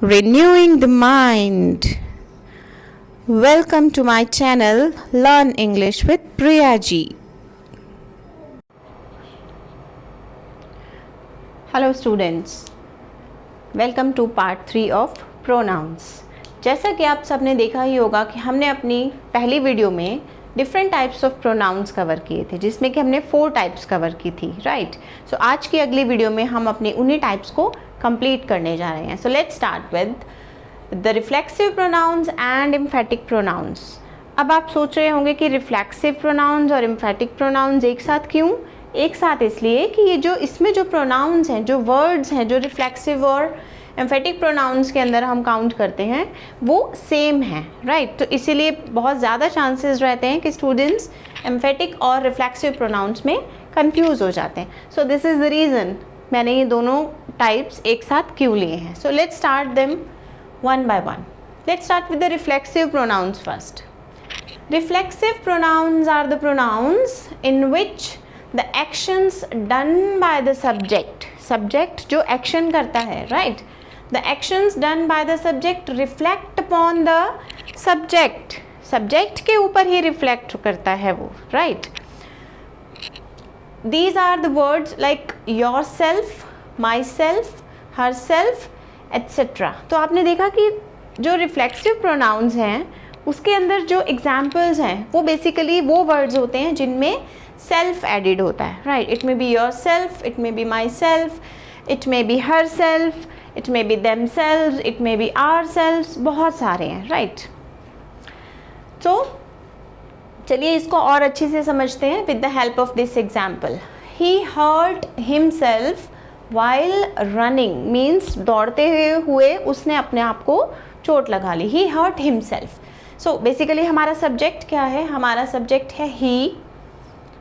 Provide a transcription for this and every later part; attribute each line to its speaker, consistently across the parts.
Speaker 1: renewing the mind. Welcome to my channel Learn English with Priya ji. Hello students, welcome to part 3 of pronouns. जैसा कि आप सबने देखा ही होगा कि हमने अपनी पहली वीडियो में different types of pronouns cover किए थे, जिसमें कि हमने 4 टाइप्स कवर की थी, राइट. सो आज की अगली वीडियो में हम अपने उन्हीं टाइप्स को कंप्लीट करने जा रहे हैं. So let's start with the reflexive pronouns and emphatic pronouns. अब आप सोच रहे होंगे कि रिफ्लेक्सिव प्रोनाउंस और एम्फेटिक प्रोनाउंस एक साथ क्यों? एक साथ इसलिए कि ये जो इसमें जो प्रोनाउंस हैं, जो वर्ड्स हैं, जो रिफ्लेक्सिव और एम्फेटिक प्रोनाउंस के अंदर हम काउंट करते हैं वो सेम हैं, राइट. तो इसीलिए बहुत ज़्यादा चांसेस रहते हैं कि स्टूडेंट्स एम्फेटिक और रिफ्लेक्सिव प्रोनाउंस में कंफ्यूज हो जाते हैं. So this is the reason मैंने ये दोनों टाइप्स एक साथ क्यों लिए हैं. So let's start them one by one. Let's start with the reflexive pronounce first. Reflexive pronouns are the pronouns in which the actions done by the subject जो action करता है, right? The actions done by the subject reflect upon the subject के ऊपर ही reflect करता है वो, right? These are the words like yourself, myself, herself, etc. तो आपने देखा कि जो reflexive pronouns हैं उसके अंदर जो एग्जाम्पल्स हैं वो बेसिकली वो वर्ड्स होते हैं जिनमें सेल्फ एडिड होता है, right. It may be yourself, it may be myself, it may be herself, it may be themself, it may be ourself, बहुत सारे हैं, राइट. तो चलिए इसको और अच्छे से समझते हैं with the help of this example. He hurt himself while running means दौड़ते हुए उसने अपने आप को चोट लगा ली. He hurt himself. So basically हमारा सब्जेक्ट क्या है? हमारा सब्जेक्ट है ही,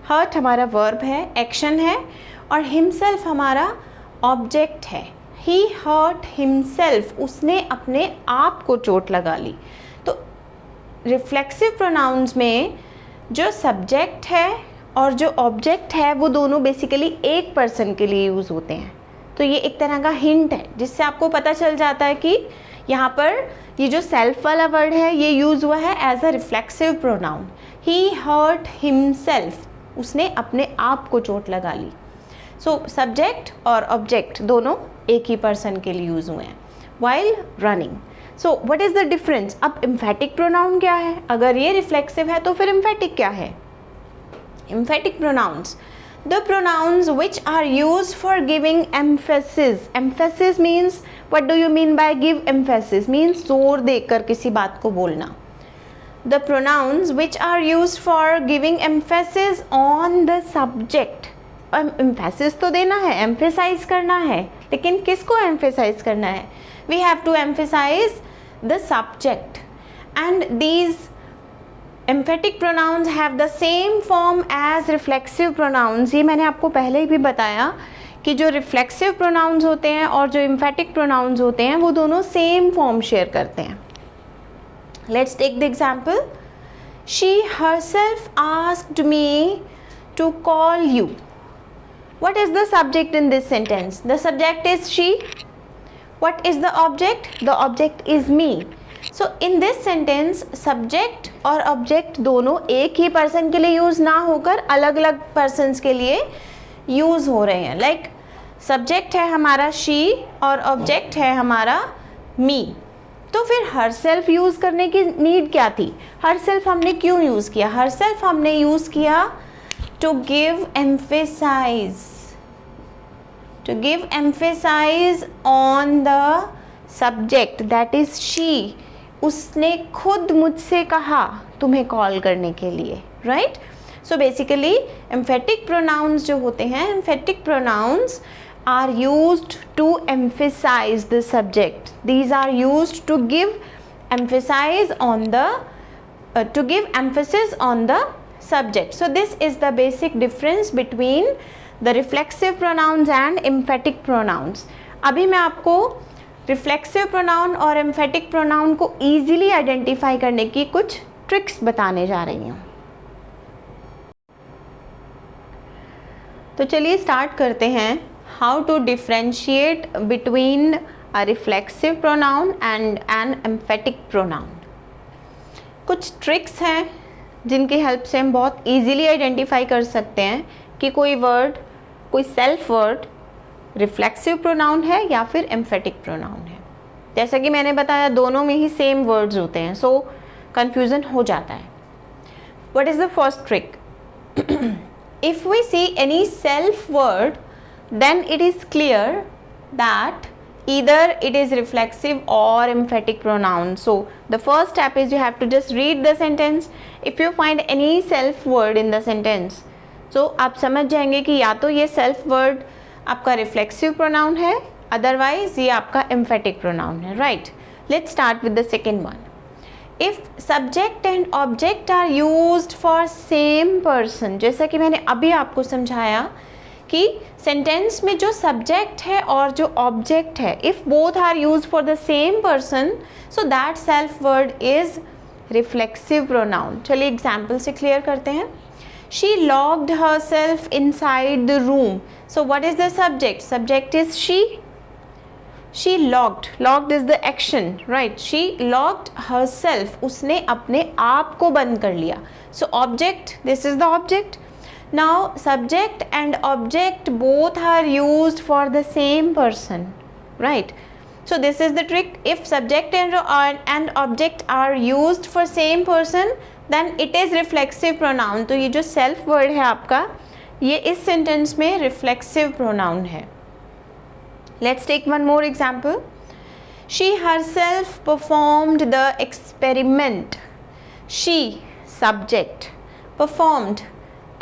Speaker 1: हर्ट हमारा वर्ब है, एक्शन है, और हिमसेल्फ हमारा ऑब्जेक्ट है. ही हर्ट हिमसेल्फ, उसने अपने आप को चोट लगा ली. तो रिफ्लेक्सिव प्रोनाउंस में जो सब्जेक्ट है और जो ऑब्जेक्ट है वो दोनों बेसिकली एक पर्सन के लिए यूज़ होते हैं. तो ये एक तरह का हिंट है जिससे आपको पता चल जाता है कि यहाँ पर ये जो सेल्फ वाला वर्ड है ये यूज़ हुआ है as a reflexive pronoun. He hurt himself, उसने अपने आप को चोट लगा ली. सो सब्जेक्ट और ऑब्जेक्ट दोनों एक ही पर्सन के लिए यूज़ हुए हैं while running. So what is the difference? अब एम्फेटिक प्रोनाउन क्या है? अगर ये रिफ्लेक्सिव है तो फिर एम्फेटिक क्या है? Emphatic pronouns, the pronouns which are used for giving emphasis. Emphasis means, what do you mean by give emphasis? Means जोर देकर किसी बात को बोलना. The pronouns which are used for giving emphasis on the subject. Emphasis तो देना है, emphasize करना है, लेकिन किसको emphasize करना है? We have to emphasize the subject, and these emphatic pronouns have the same form as reflexive pronouns. ये मैंने आपको पहले ही भी बताया कि जो रिफ्लेक्सिव प्रोनाउंस होते हैं और जो एम्फेटिक प्रोनाउंस होते हैं वो दोनों सेम फॉर्म शेयर करते हैं. Let's take the example. She herself asked me to call you. What is the subject in this sentence? The subject is she. What is the object? The object is me. So in this sentence subject और object दोनों एक ही person के लिए use ना होकर अलग अलग persons के लिए यूज़ हो रहे हैं. लाइक सब्जेक्ट है हमारा शी और ऑब्जेक्ट है हमारा मी. तो फिर हर सेल्फ यूज़ करने की नीड क्या थी? हर सेल्फ हमने क्यों यूज़ किया? हर सेल्फ हमने यूज़ किया to give emphasize on the subject that is she. उसने खुद मुझसे कहा तुम्हें कॉल करने के लिए, right. So basically emphatic pronouns जो होते हैं, emphatic pronouns are used to emphasize the subject. These are used to give emphasize on the to give emphasis on the subject. So this is the basic difference between the reflexive pronouns and emphatic pronouns. अभी मैं आपको reflexive pronoun और emphatic pronoun को easily identify करने की कुछ tricks बताने जा रही हूँ. तो चलिए स्टार्ट करते हैं. How to differentiate between a reflexive pronoun and an emphatic pronoun. कुछ ट्रिक्स हैं जिनकी हेल्प से हम बहुत इजीली आइडेंटिफाई कर सकते हैं कि कोई वर्ड, कोई सेल्फ वर्ड रिफ्लेक्सिव प्रोनाउन है या फिर एम्फेटिक प्रोनाउन है. जैसा कि मैंने बताया दोनों में ही सेम वर्ड्स होते हैं, सो कंफ्यूजन हो जाता है. What is the first trick? If we see any self word then it is clear that either it is reflexive or emphatic pronoun. So the first step is you have to just read the sentence. If you find any self word in the sentence, so आप समझ जाएंगे कि या तो ये self word आपका reflexive pronoun है, otherwise ये आपका emphatic pronoun है, right? Let's start with the second one. If subject and object are used for same person, जैसा कि मैंने अभी आपको समझाया कि सेंटेंस में जो सब्जेक्ट है और जो ऑब्जेक्ट है, if both are use for the same person, so that self word is reflexive pronoun. चलिए एग्जाम्पल से क्लियर करते हैं. She locked herself inside the room. So what is the subject? Subject is she. She locked is the action, right? She locked herself, उसने अपने आप को बंद कर लिया. So object, this is the object. Now subject and object both are used for the same person, right? So this is the trick. If subject and object are used for same person, then it is reflexive pronoun. तो ये जो self word है आपका, ये इस sentence में reflexive pronoun है. Let's take one more example. She herself performed the experiment. She, subject, performed,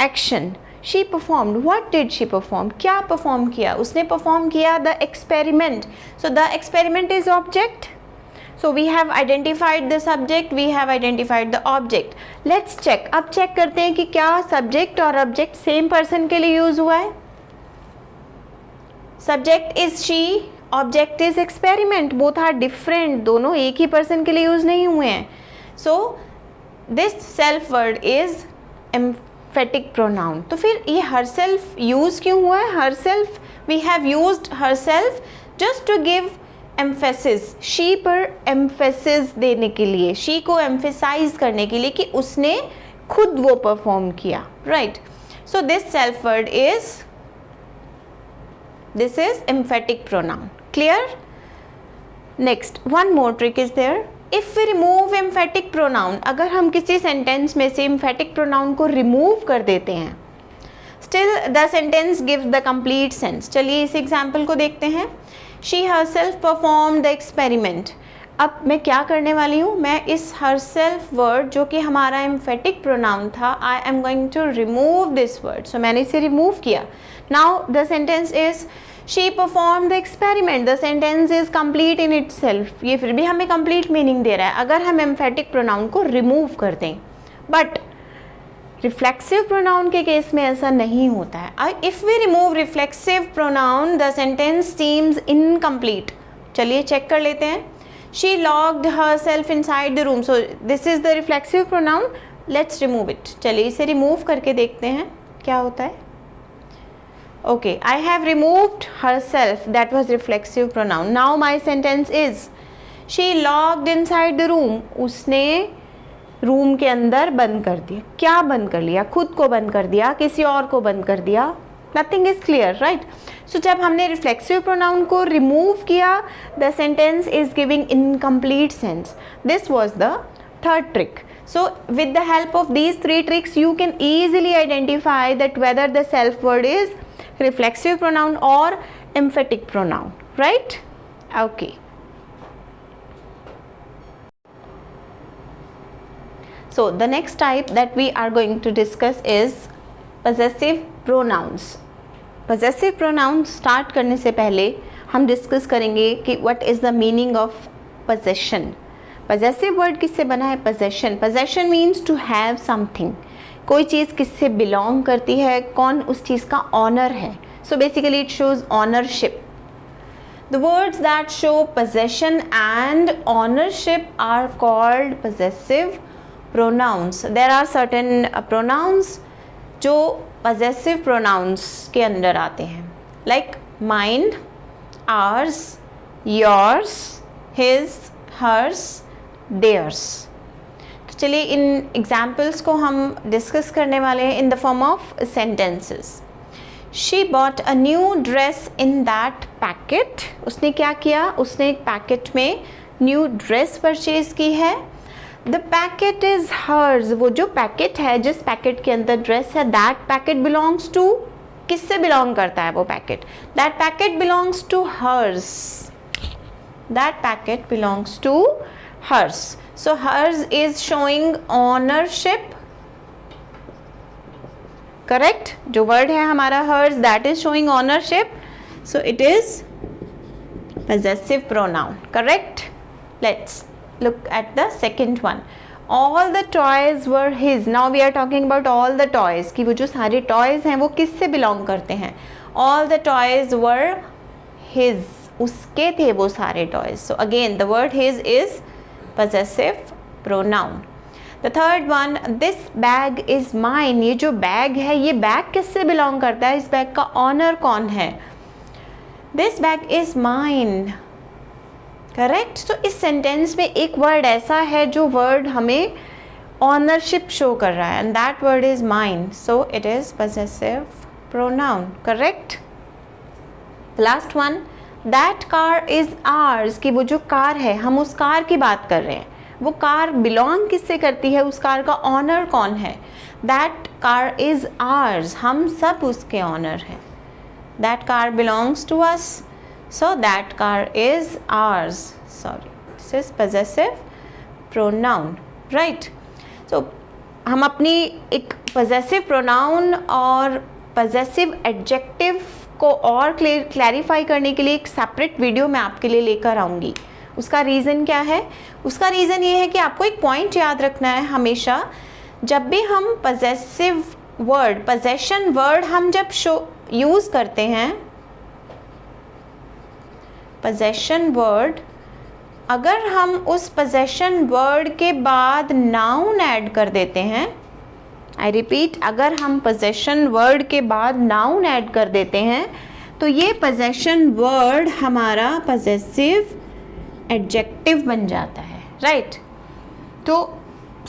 Speaker 1: action. She performed. What did she perform? क्या परफॉर्म किया? उसने परफॉर्म किया the experiment. So the experiment is object. So we have identified the subject, we have identified the object. Let's check. अब check करते हैं कि क्या subject और ऑब्जेक्ट सेम पर्सन के लिए यूज हुआ है. Subject is she, object is experiment. Both are different, दोनों एक ही पर्सन के लिए यूज नहीं हुए हैं. So this self word is emphatic pronoun. तो फिर ये हर सेल्फ यूज क्यों हुआ है? Herself, we have used herself just to give emphasis. She पर एम्फेसिस देने के लिए, शी को एम्फेसाइज करने के लिए कि उसने खुद वो परफॉर्म किया, right? So this self word is, this is emphatic pronoun. Clear? Next, one more trick is there. If we remove emphatic pronoun, अगर हम किसी सेंटेंस में से एम्फेटिक प्रोनाउन को रिमूव कर देते हैं, still the sentence gives the complete sense. चलिए इस एग्जाम्पल को देखते हैं. She herself perform the experiment. अब मैं क्या करने वाली हूँ? मैं इस हरसेल्फ वर्ड जो कि हमारा एम्फेटिक प्रोनाउन था, I am going to remove this word. So मैंने इसे रिमूव किया. Now the sentence is She performed the experiment. The sentence is complete in itself. ये फिर भी हमें complete meaning दे रहा है अगर हम emphatic pronoun को remove कर दें. But reflexive pronoun के केस में ऐसा नहीं होता है. If we remove reflexive pronoun, the sentence seems incomplete. चलिए चेक कर लेते हैं. She locked herself inside the room. So this is the reflexive pronoun. Let's remove it. चलिए इसे remove करके देखते हैं क्या होता है. Okay, I have removed herself. That was reflexive pronoun. Now my sentence is, she locked inside the room. उसने room के अंदर बंद कर दिया. क्या बंद कर लिया? खुद को बंद कर दिया, किसी और को बंद कर दिया. Nothing is clear, right? So जब हमने reflexive pronoun को remove किया, the sentence is giving incomplete sense. This was the third trick. So with the help of these three tricks, you can easily identify that whether the self word is reflexive pronoun or emphatic pronoun, right? Okay. So the next type that we are going to discuss is possessive pronouns. Possessive pronouns start करने से पहले हम discuss करेंगे कि what is the meaning of possession. Possessive word किससे बना है? Possession. Possession means to have something. कोई चीज़ किससे बिलोंग करती है, कौन उस चीज़ का ऑनर है. सो basically it shows ownership. The words that show possession and ownership are called possessive pronouns. There are certain pronouns जो possessive pronouns के अंदर आते हैं, like mine, ours, yours, his, hers, theirs. तो चलिए इन एग्जाम्पल्स को हम डिस्कस करने वाले हैं in the form of sentences. She bought a new dress in that packet. उसने क्या किया, उसने एक पैकेट में न्यू ड्रेस परचेज की है. The packet is hers. वो जो पैकेट है, जिस पैकेट के अंदर ड्रेस है, दैट पैकेट बिलोंग्स टू, किससे बिलोंग करता है वो packet? That packet belongs to hers. That packet belongs to hers. So hers is showing ownership. Correct. जो वर्ड है हमारा hers, that is showing ownership. So it is possessive pronoun. Correct. Let's look at the second one. All the toys were his. Now we are talking about all the toys, कि वो जो सारे toys हैं वो किससे belong करते हैं? All the toys were his. उसके थे वो सारे toys. So again the word his is possessive pronoun. The third one, this bag is mine. ये जो bag है, ये bag किससे belong करता है? इस bag का owner कौन है? This bag is mine. Correct. तो इस सेंटेंस में एक वर्ड ऐसा है जो वर्ड हमें ऑनरशिप शो कर रहा है, and that word is mine. So it is possessive pronoun. Correct. Last one, that car is hours. कि वो जो कार है, हम उस कार की बात कर रहे हैं. वो कार बिलोंग किससे करती है? उस कार का ऑनर कौन है? That car is hours. हम सब उसके ऑनर हैं. That car belongs to us. So that car is ours. Sorry, this is possessive pronoun, right? So हम अपनी एक possessive pronoun और possessive adjective को और क्लैरिफाई करने के लिए एक सेपरेट वीडियो मैं आपके लिए लेकर आऊँगी. उसका रीज़न क्या है? उसका रीज़न ये है कि आपको एक पॉइंट याद रखना है हमेशा. जब भी हम possessive वर्ड, possession वर्ड हम जब यूज़ करते हैं, possession वर्ड, अगर हम उस possession वर्ड के बाद noun ऐड कर देते हैं, आई रिपीट, अगर हम possession वर्ड के बाद noun ऐड कर देते हैं, तो ये possession वर्ड हमारा possessive adjective बन जाता है. राइट. तो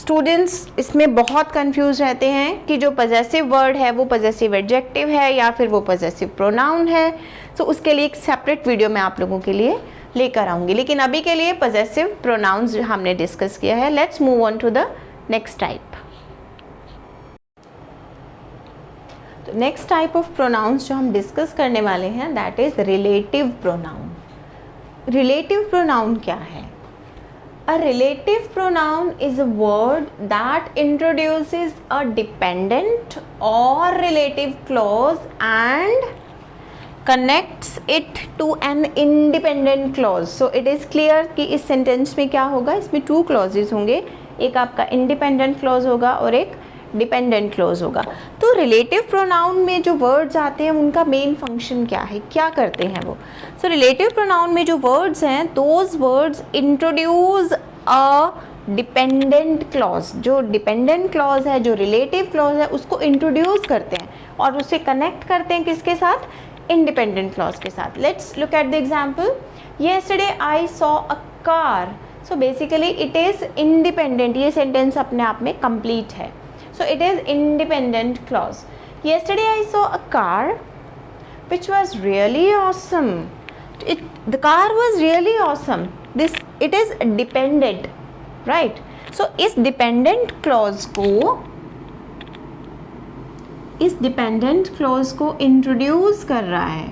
Speaker 1: स्टूडेंट्स इसमें बहुत कंफ्यूज रहते हैं कि जो पजेसिव वर्ड है वो पजेसिव एडजेक्टिव है या फिर वो पजेसिव प्रोनाउन है. तो उसके लिए एक सेपरेट वीडियो मैं आप लोगों के लिए लेकर आऊँगी. लेकिन अभी के लिए पजेसिव प्रोनाउंस हमने डिस्कस किया है. Let's move on to the next type. तो नेक्स्ट टाइप ऑफ प्रोनाउंस जो हम डिस्कस करने वाले हैं, that is relative pronoun. Relative pronoun क्या है? A relative pronoun is a word that introduces a dependent or relative clause and connects it to an independent clause. So it is clear कि इस sentence में क्या होगा? इसमें two clauses होंगे. एक आपका independent clause होगा और एक डिपेंडेंट क्लोज होगा. तो रिलेटिव प्रोनाउन में जो वर्ड्स आते हैं उनका मेन फंक्शन क्या है, क्या करते हैं वो? सो रिलेटिव प्रोनाउन में जो वर्ड्स हैं, those words introduce a dependent clause. जो डिपेंडेंट क्लॉज है, जो रिलेटिव क्लॉज है, उसको इंट्रोड्यूस करते हैं और उसे कनेक्ट करते हैं किसके साथ? इंडिपेंडेंट क्लॉज के साथ. Let's look at the example. Yesterday I saw a car. So basically it is independent. ये सेंटेंस अपने आप में कंप्लीट है. So it is independent clause. Yesterday I saw a car which was really awesome. The car was really awesome. It is dependent, right? So इस dependent clause को introduce कर रहा है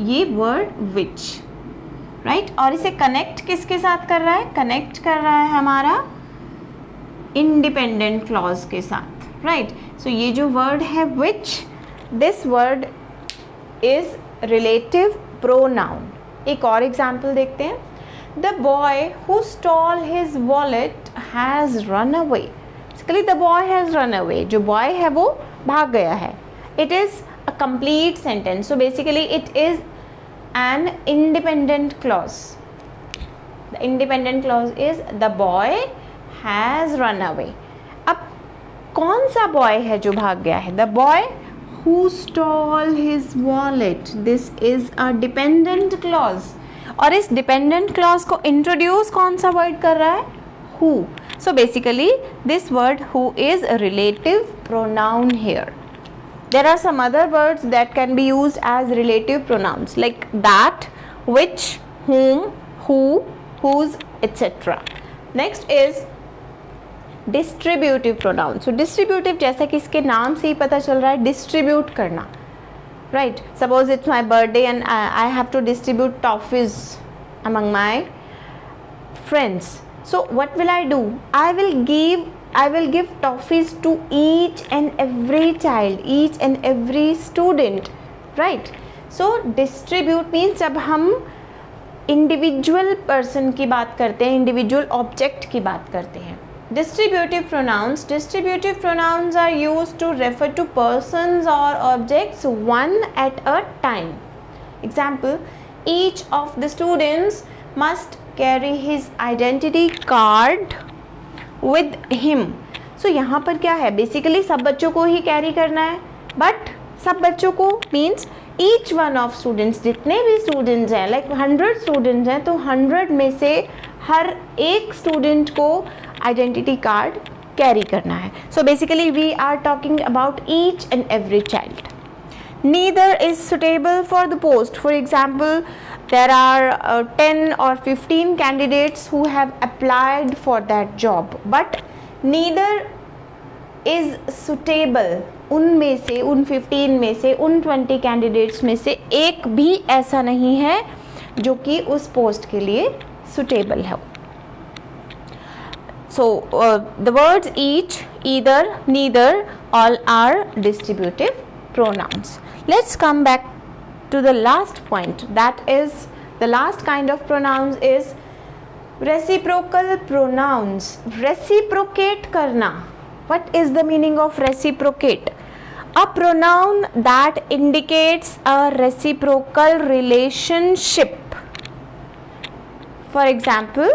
Speaker 1: ये word which, right? और इसे connect किसके साथ कर रहा है? Connect कर रहा है हमारा इंडिपेंडेंट क्लॉज के साथ. राइट. सो ये जो वर्ड है which, this word is relative pronoun. एक और एग्जाम्पल देखते हैं. The boy who stole his wallet has run away. Basically the boy has run away. जो बॉय है वो भाग गया है. It is a complete sentence. So basically it is an independent clause. The independent clause is the boy has run away. अब कौन सा boy है जो भाग गया है? The boy who stole his wallet. This is a dependent clause. और इस डिपेंडेंट क्लॉज को इंट्रोड्यूस कौन सा वर्ड कर रहा है? who. So basically this word who is a relative pronoun here. There are some other words that can be used as relative pronouns like that, which, whom, who, whose, etc. Next is distributive pronoun. So distributive जैसा कि इसके नाम से ही पता चल रहा है, distribute करना, right? Suppose it's my birthday and I have to distribute toffees among my friends. So what will I do? I will give toffees to each and every child, each and every student, right? So distribute means जब हम individual person की बात करते हैं, individual object की बात करते हैं. Distributive pronouns are used to refer to persons or objects one at a time. Example, each of the students must carry his identity card with him. So यहाँ पर क्या है? Basically सब बच्चों को ही कैरी करना है, but सब बच्चों को means each one of students, जितने भी students हैं, like 100 students हैं, तो 100 में से हर एक student को identity card कैरी करना है. So basically we are talking about each and every child. Neither is suitable for the post. For example, there are 10 or 15 candidates who have applied for that job, but neither is suitable. उनमें से, उन 15 में से, उन 20 candidates में से एक भी ऐसा नहीं है जो कि उस पोस्ट के लिए suitable है. So the words each, either, neither, all are distributive pronouns. Let's come back to the last point, that is the last kind of pronouns is reciprocal pronouns. Reciprocate करना. What is the meaning of reciprocate? A pronoun that indicates a reciprocal relationship. For example,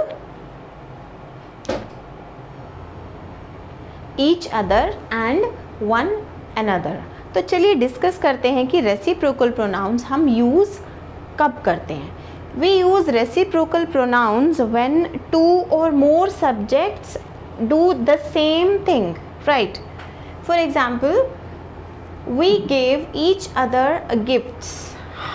Speaker 1: each other and one another. तो चलिए discuss करते हैं कि reciprocal pronounce हम use कब करते हैं. We use reciprocal pronouns when 2 or more subjects do the same thing, right? For example, we gave each other gifts.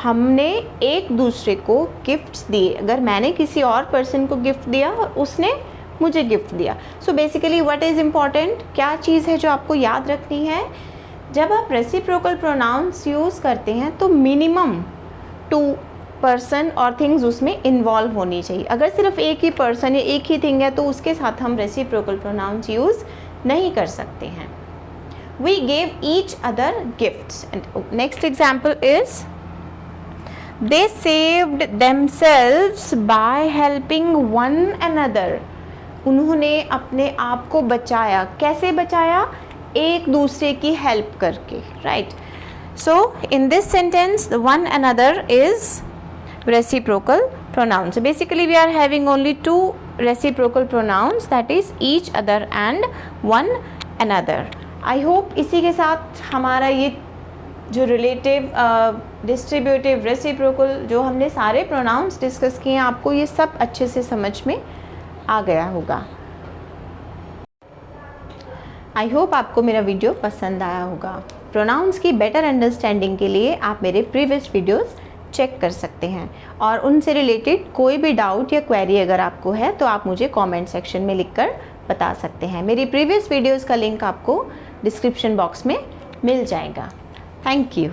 Speaker 1: हमने एक दूसरे को गिफ्ट्स दिए. अगर मैंने किसी और पर्सन को गिफ्ट दिया और उसने मुझे गिफ्ट दिया. So basically what is important, क्या चीज़ है जो आपको याद रखनी है? जब आप रेसिप्रोकल प्रोनाउंस यूज़ करते हैं तो मिनिमम 2 पर्सन और थिंग्स उसमें इन्वॉल्व होनी चाहिए. अगर सिर्फ एक ही पर्सन या एक ही थिंग है तो उसके साथ हम रेसिप्रोकल प्रोनाउंस यूज़ नहीं कर सकते हैं. We gave each other gifts. And next example is they saved themselves by helping one another. उन्होंने अपने आप को बचाया. कैसे बचाया? एक दूसरे की हेल्प करके, right? So in this sentence the one another is reciprocal pronoun. So basically we are having only 2 reciprocal pronouns, that is each other and one another. I hope इसी के साथ हमारा ये जो रिलेटिव, डिस्ट्रीब्यूटिव, रेसिप्रोकल जो हमने सारे pronounce discuss किए हैं, आपको ये सब अच्छे से समझ में आ गया होगा. आई होप आपको मेरा वीडियो पसंद आया होगा. प्रोनाउंस की बेटर अंडरस्टैंडिंग के लिए आप मेरे प्रीवियस वीडियोस चेक कर सकते हैं और उनसे रिलेटेड कोई भी डाउट या क्वेरी अगर आपको है तो आप मुझे कमेंट सेक्शन में लिखकर बता सकते हैं. मेरी प्रीवियस वीडियोस का लिंक आपको डिस्क्रिप्शन बॉक्स में मिल जाएगा. Thank you.